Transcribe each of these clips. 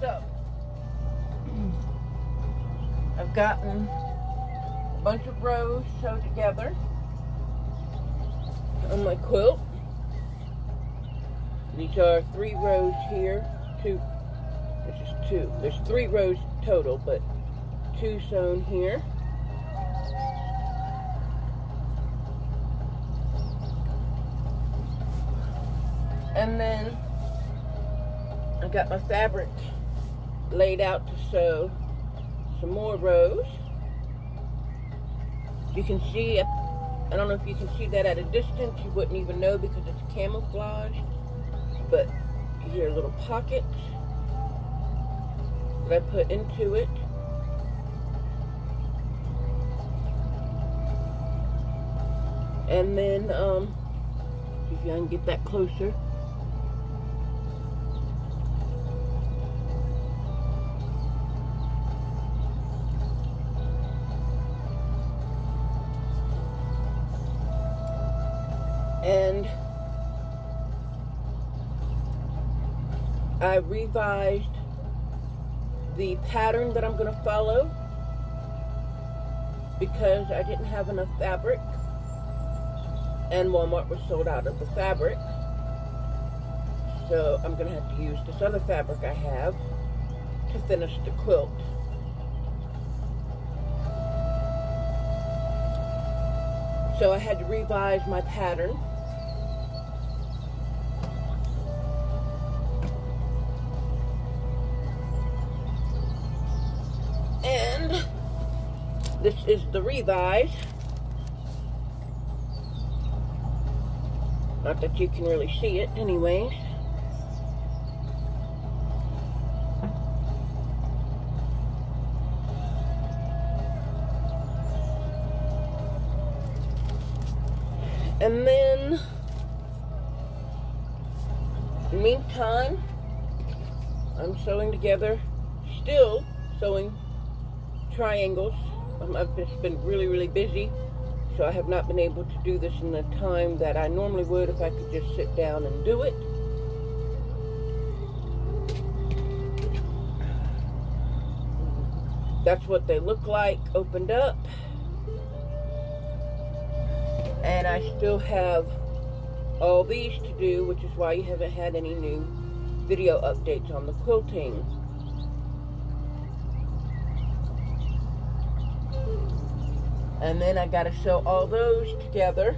So, I've gotten a bunch of rows sewed together on my quilt. These are 3 rows here, 2, this is 2. There's 3 rows total, but 2 sewn here. And then I got my fabric laid out to sew some more rows. You can see, I don't know if you can see that at a distance, you wouldn't even know because it's camouflage, but here are little pockets that I put into it. And then, if I can get that closer. And I revised the pattern that I'm going to follow because I didn't have enough fabric and Walmart was sold out of the fabric. So I'm going to have to use this other fabric I have to finish the quilt. So I had to revise my pattern. And this is the revise. Not that you can really see it anyways. And then, in the meantime, I'm sewing together, still sewing triangles. I've just been really busy, so I have not been able to do this in the time that I normally would if I could just sit down and do it. That's what they look like opened up. And I still have all these to do, which is why you haven't had any new video updates on the quilting. And then I gotta sew all those together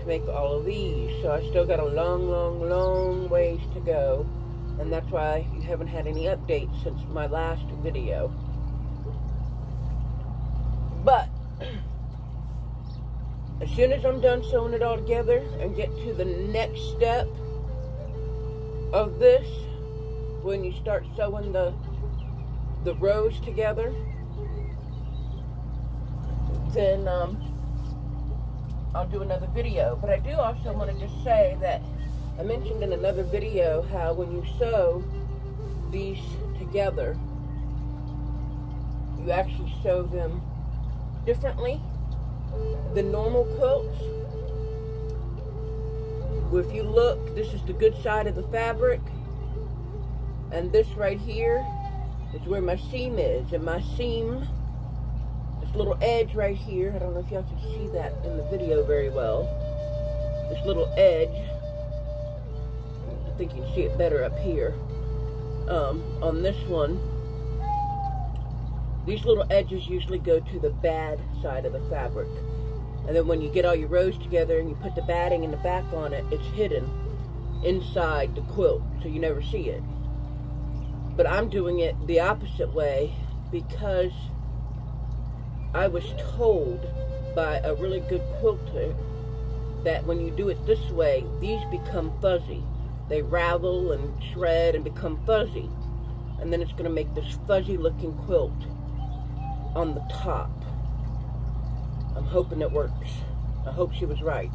to make all of these. So I still got a long ways to go. And that's why you haven't had any updates since my last video. But as soon as I'm done sewing it all together and get to the next step of this, when you start sewing the rows together, then I'll do another video. But I do also want to just say that I mentioned in another video how when you sew these together, you actually sew them differently than normal quilts. If you look, this is the good side of the fabric, and this right here is where my seam is, and my seam, this little edge right here, I don't know if y'all can see that in the video very well, this little edge, I think you can see it better up here, on this one, these little edges usually go to the bad side of the fabric. And then when you get all your rows together and you put the batting in the back on it, it's hidden inside the quilt, so you never see it. But I'm doing it the opposite way because I was told by a really good quilter that when you do it this way, these become fuzzy. They ravel and shred and become fuzzy. And then it's going to make this fuzzy looking quilt on the top. I'm hoping it works. I hope she was right.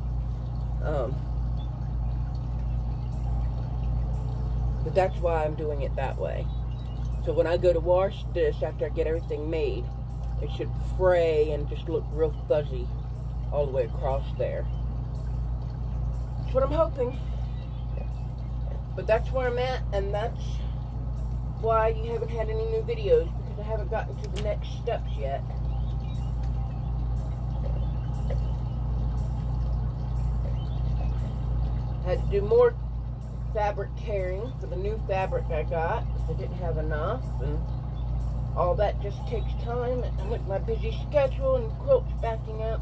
But that's why I'm doing it that way. So when I go to wash this after I get everything made, it should fray and just look real fuzzy all the way across there. That's what I'm hoping. But that's where I'm at, and that's why you haven't had any new videos, because I haven't gotten to the next steps yet. I had to do more fabric tearing for the new fabric I got, because I didn't have enough, and all that just takes time, and with my busy schedule and quilts backing up,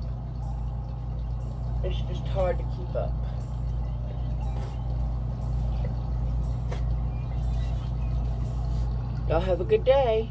it's just hard to keep up. Y'all have a good day.